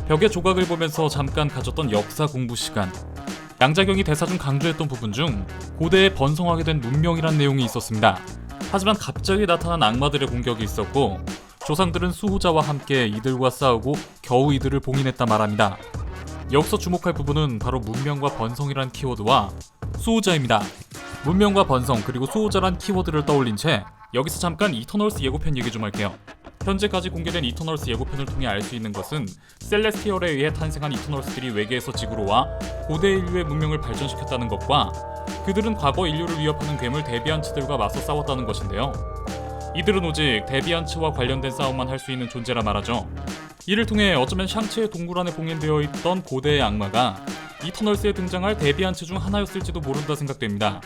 벽의 조각을 보면서 잠깐 가졌던 역사 공부 시간. 양자경이 대사 중 강조했던 부분 중 고대에 번성하게 된 문명이란 내용이 있었습니다. 하지만 갑자기 나타난 악마들의 공격이 있었고 조상들은 수호자와 함께 이들과 싸우고 겨우 이들을 봉인했다 말합니다. 여기서 주목할 부분은 바로 문명과 번성이란 키워드와 수호자입니다. 문명과 번성 그리고 수호자란 키워드를 떠올린 채 여기서 잠깐 이터널스 예고편 얘기 좀 할게요. 현재까지 공개된 이터널스 예고편을 통해 알 수 있는 것은 셀레스티얼에 의해 탄생한 이터널스들이 외계에서 지구로 와 고대 인류의 문명을 발전시켰다는 것과 그들은 과거 인류를 위협하는 괴물 데비안츠들과 맞서 싸웠다는 것인데요. 이들은 오직 데비안츠와 관련된 싸움만 할 수 있는 존재라 말하죠. 이를 통해 어쩌면 샹치의 동굴 안에 봉인되어 있던 고대의 악마가 이터널스에 등장할 데비안츠 중 하나였을지도 모른다 생각됩니다.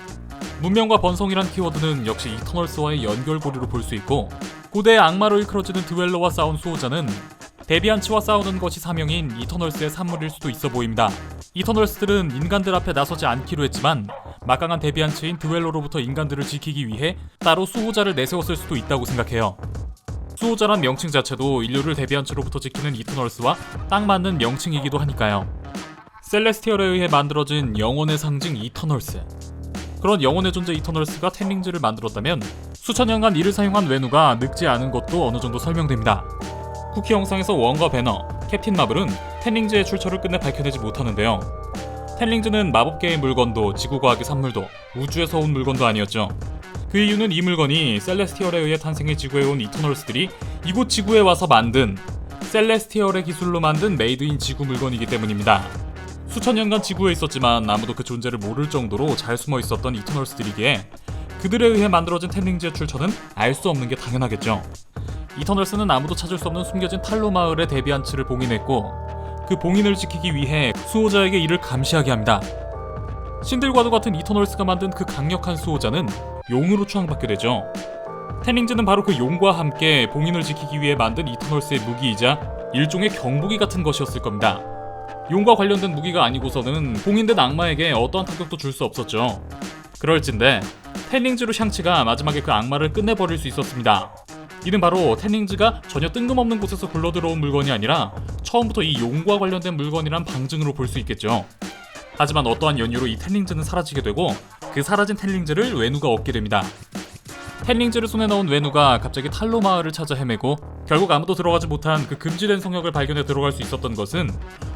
문명과 번성이란 키워드는 역시 이터널스와의 연결고리로 볼 수 있고 고대의 악마로 일컬어지는 드웰러와 싸운 수호자는 데비안츠와 싸우는 것이 사명인 이터널스의 산물일 수도 있어 보입니다. 이터널스들은 인간들 앞에 나서지 않기로 했지만 막강한 데비안츠인 드웰러로부터 인간들을 지키기 위해 따로 수호자를 내세웠을 수도 있다고 생각해요. 수호자란 명칭 자체도 인류를 데비안츠로부터 지키는 이터널스와 딱 맞는 명칭이기도 하니까요. 셀레스티얼에 의해 만들어진 영혼의 상징 이터널스. 그런 영혼의 존재 이터널스가 텐링즈를 만들었다면 수천 년간 이를 사용한 외누가 늙지 않은 것도 어느 정도 설명됩니다. 쿠키 영상에서 원과 배너, 캡틴 마블은 텐링즈의 출처를 끝내 밝혀내지 못하는데요. 텐링즈는 마법계의 물건도 지구과학의 산물도 우주에서 온 물건도 아니었죠. 그 이유는 이 물건이 셀레스티얼에 의해 탄생해 지구에 온 이터널스들이 이곳 지구에 와서 만든 셀레스티얼의 기술로 만든 메이드인 지구 물건이기 때문입니다. 수천 년간 지구에 있었지만 아무도 그 존재를 모를 정도로 잘 숨어 있었던 이터널스들이기에 그들에 의해 만들어진 텐링즈의 출처는 알 수 없는 게 당연하겠죠. 이터널스는 아무도 찾을 수 없는 숨겨진 탈로 마을의 데비안츠를 봉인했고 그 봉인을 지키기 위해 수호자에게 이를 감시하게 합니다. 신들과도 같은 이터널스가 만든 그 강력한 수호자는 용으로 추앙받게 되죠. 텐링즈는 바로 그 용과 함께 봉인을 지키기 위해 만든 이터널스의 무기이자 일종의 경보기 같은 것이었을 겁니다. 용과 관련된 무기가 아니고서는 봉인된 악마에게 어떠한 타격도 줄 수 없었죠. 그럴진데 텐링즈로 샹치가 마지막에 그 악마를 끝내버릴 수 있었습니다. 이는 바로 텐링즈가 전혀 뜬금없는 곳에서 굴러들어온 물건이 아니라 처음부터 이 용과 관련된 물건이란 방증으로 볼 수 있겠죠. 하지만 어떠한 연유로 이 텐링즈는 사라지게 되고 그 사라진 텐링즈를 외누가 얻게 됩니다. 텐링즈를 손에 넣은 외누가 갑자기 탈로 마을을 찾아 헤매고 결국 아무도 들어가지 못한 그 금지된 성역을 발견해 들어갈 수 있었던 것은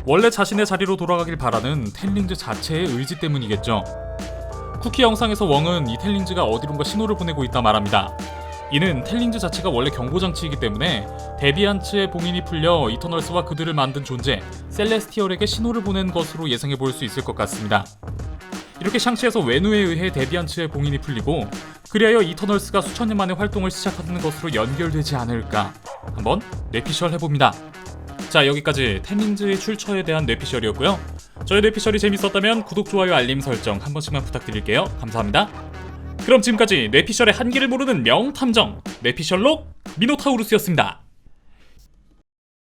원래 자신의 자리로 돌아가길 바라는 텐링즈 자체의 의지 때문이겠죠. 쿠키 영상에서 웡은 이 텐링즈가 어디론가 신호를 보내고 있다 말합니다. 이는 텐링즈 자체가 원래 경보장치이기 때문에 데비안츠의 봉인이 풀려 이터널스와 그들을 만든 존재 셀레스티얼에게 신호를 보낸 것으로 예상해 볼 수 있을 것 같습니다. 이렇게 샹치에서 외누에 의해 데비안츠의 봉인이 풀리고 그리하여 이터널스가 수천 년 만에 활동을 시작하는 것으로 연결되지 않을까 한번 뇌피셜 해봅니다. 자, 여기까지 텐링즈의 출처에 대한 뇌피셜이었고요. 저의 뇌피셜이 재밌었다면 구독, 좋아요, 알림 설정 한 번씩만 부탁드릴게요. 감사합니다. 그럼 지금까지 뇌피셜의 한계를 모르는 명탐정 뇌피셜록 미노타우루스였습니다.